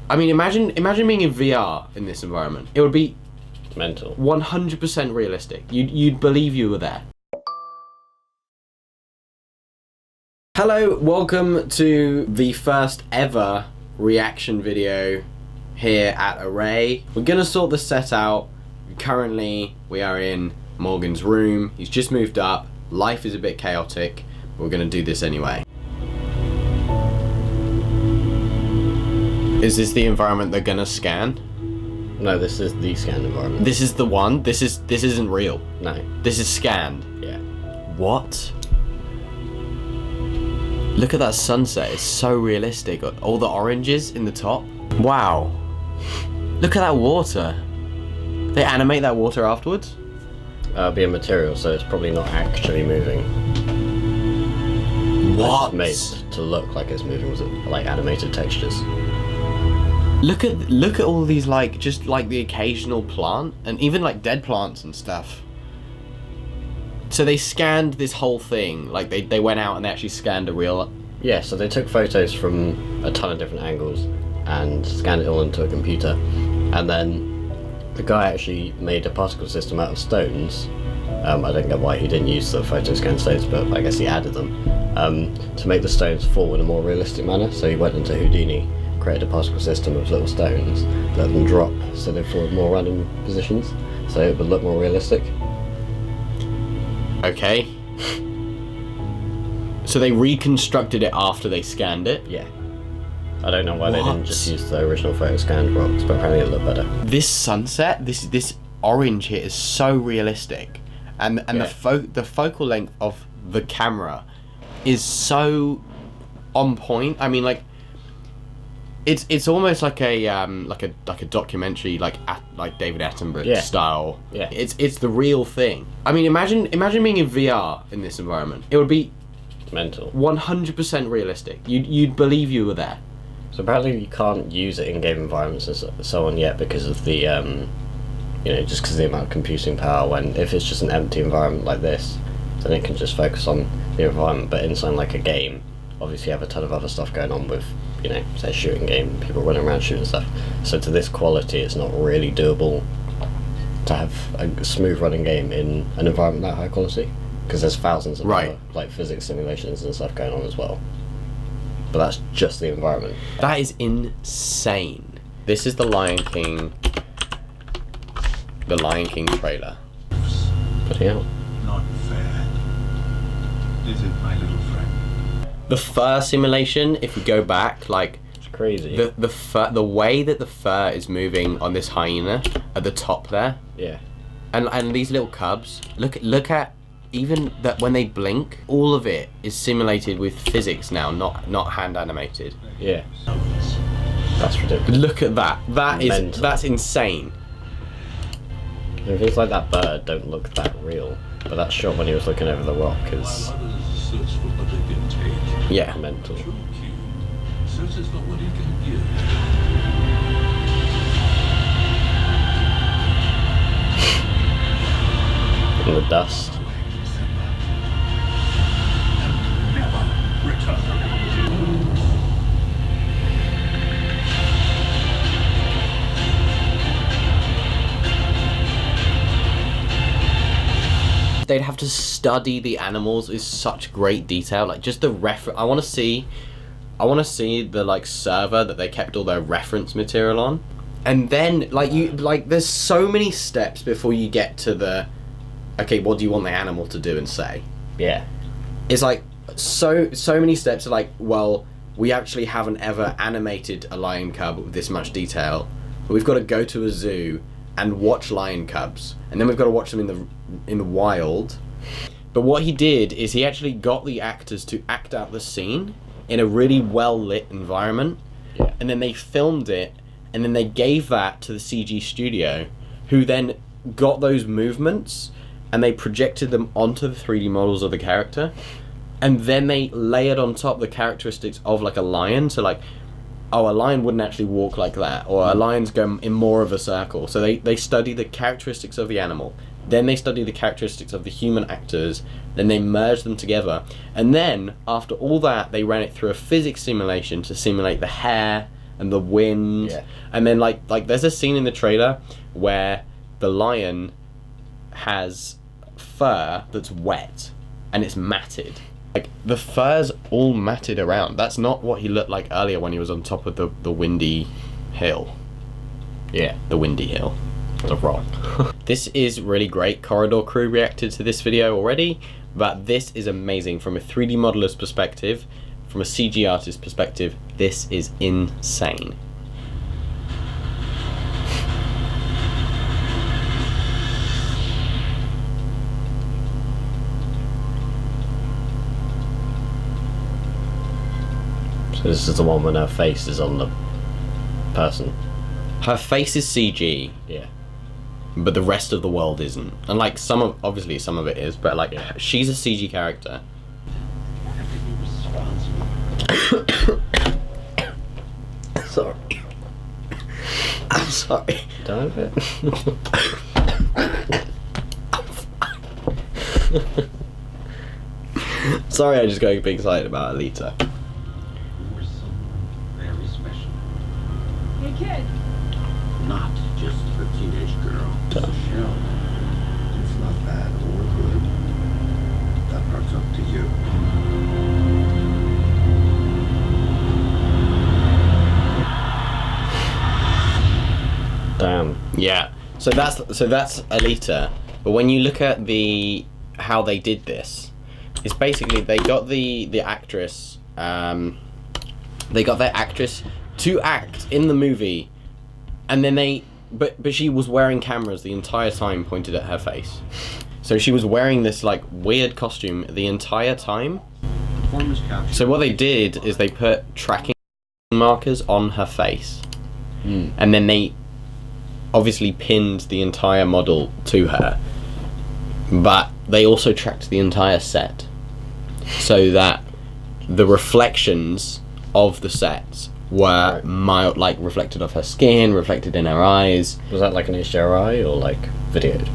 I mean, imagine being in VR in this environment. It would be mental. 100% realistic. You'd believe you were there. Hello, welcome to the first ever reaction video here at Array. We're gonna sort the set out. Currently, we are in Morgan's room. He's just moved up. Life is a bit chaotic, but we're gonna do this anyway. Is this the environment they're gonna scan? No, this is the scanned environment. This is the one? This isn't real? No. This is scanned? Yeah. What? Look at that sunset, it's so realistic. All the oranges in the top. Wow. Look at that water. They animate that water afterwards? It'll be a material, so it's probably not actually moving. What? It's made to look like it's moving with like animated textures. Look at all these, like, just like the occasional plant and even like dead plants and stuff. So they scanned this whole thing, like they went out and they actually scanned a real... Yeah, so they took photos from a ton of different angles and scanned it all into a computer, and then the guy actually made a particle system out of stones. I don't get why he didn't use the photo scan stones, but I guess he added them to make the stones fall in a more realistic manner. So he went into Houdini, created a particle system of little stones, let them drop so they fall in more random positions, so it would look more realistic. Okay. So they reconstructed it after they scanned it? Yeah. I don't know why they didn't just use the original photo scanned rocks, but apparently it looked better. This sunset, this orange here is so realistic, and yeah. the focal length of the camera is so on point. I mean, like it's almost like a documentary, like David Attenborough style. Yeah. It's the real thing. I mean, imagine being in VR in this environment. It would be mental. 100% realistic. You'd believe you were there. So apparently you can't use it in game environments and so on yet because of the just because of the amount of computing power. When if it's just an empty environment like this, then it can just focus on the environment. But inside like a game, obviously you have a ton of other stuff going on with, say, shooting game, people running around shooting stuff. So to this quality, it's not really doable to have a smooth running game in an environment that high quality, because there's thousands of other, like, physics simulations and stuff going on as well. But that's just the environment. That is insane. This is the Lion King trailer. Bloody hell. Not fair. Is it, my little friend? The fur simulation, if we go back, like, it's crazy. The way that the fur is moving on this hyena at the top there. Yeah. And these little cubs, look at even that when they blink, all of it is simulated with physics now, not hand animated. Yeah. That's ridiculous. Look at that. Mental. That's insane. And things like that bird don't look that real, but that shot when he was looking over the rock is mental. And the dust. They'd have to study the animals with such great detail, like just the I want to see the like server that they kept all their reference material on, and then there's so many steps before you get to the okay, what do you want the animal to do and say? Yeah. It's like so many steps. Like, well, we actually haven't ever animated a lion cub with this much detail, but we've got to go to a zoo and watch lion cubs, and then we've got to watch them in the wild. But what he did is he actually got the actors to act out the scene in a really well lit environment, and then they filmed it, and then they gave that to the CG studio, who then got those movements and they projected them onto the 3D models of the character, and then they layered on top the characteristics of like a lion. So like, oh, a lion wouldn't actually walk like that, or a lion's go in more of a circle. So they study the characteristics of the animal, then they study the characteristics of the human actors, then they merge them together, and then after all that they ran it through a physics simulation to simulate the hair and the wind. Yeah. And then like there's a scene in the trailer where the lion has fur that's wet and it's matted. Like the fur's all matted around. That's not what he looked like earlier when he was on top of the windy hill. Yeah. The windy hill. The rock. This is really great. Corridor Crew reacted to this video already, but this is amazing from a 3D modeler's perspective, from a CG artist perspective. This is insane. So this is the one when her face is on the person. Her face is CG, Yeah. but the rest of the world isn't. And like obviously some of it is, but like she's a CG character. Sorry. I'm sorry. Don't it? Sorry, I just got a bit excited about Alita. You were someone very special. Hey kid. Not just a teenage girl. Michelle, it's not bad or good. That part's up to you. Damn. Yeah. So that's Alita. But when you look at how they did this, it's basically they got the actress they got their actress to act in the movie, and then but she was wearing cameras the entire time pointed at her face. So she was wearing this like weird costume the entire time. Performance capture. So what they did is they put tracking markers on her face, and then they obviously pinned the entire model to her, but they also tracked the entire set so that the reflections of the sets were mild, like reflected off her skin, reflected in her eyes. Was that like an HDRI or like videoed?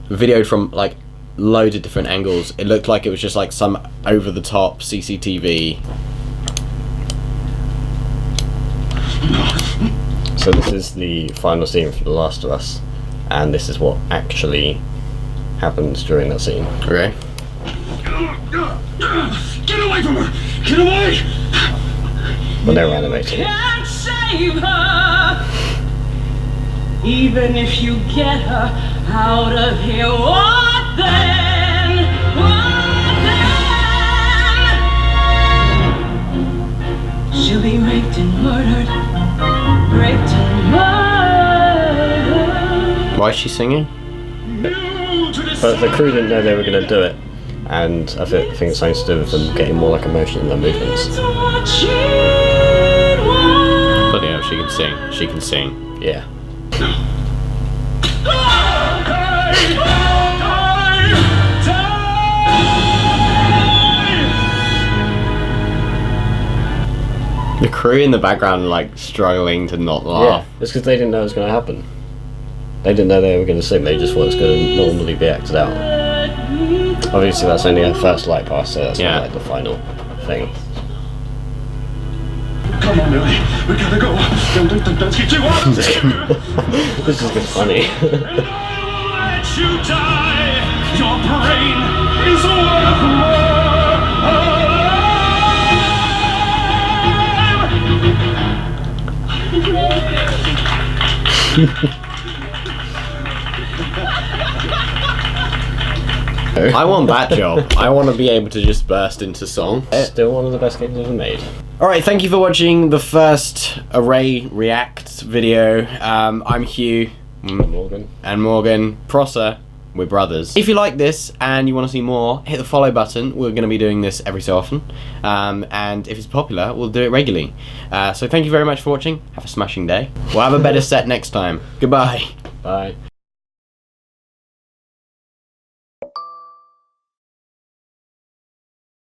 Videoed from like loads of different angles. It looked like it was just like some over the top CCTV. So this is the final scene from The Last of Us, and this is what actually happens during that scene. Okay. Get away from her! Get away! When they were animating it. Can't save her. Even if you get her out of here, what then? What then? She'll be raped and murdered. Raped and murdered. Why is she singing? But the crew didn't know they were going to do it, and I think it's something to do with them getting more like emotion in their movements. Bloody hell, she can sing. She can sing. Yeah. The crew in the background are like struggling to not Yeah, laugh. it's because they didn't know it was going to happen. They didn't know they were going to sing, they just thought it was going to normally be acted out. Obviously that's only a first light pass, so that's not like the final thing. Come on, Millie. We gotta go. Don't get you out of here. This is good funny. And I will let you die. Your brain is worth I want that job. I want to be able to just burst into song. Still one of the best games ever made. Alright, thank you for watching the first Array React video. I'm Hugh. Morgan. And Morgan. Prosser. We're brothers. If you like this and you want to see more, hit the follow button. We're going to be doing this every so often. And if it's popular, we'll do it regularly. So thank you very much for watching. Have a smashing day. We'll have a better set next time. Goodbye. Bye.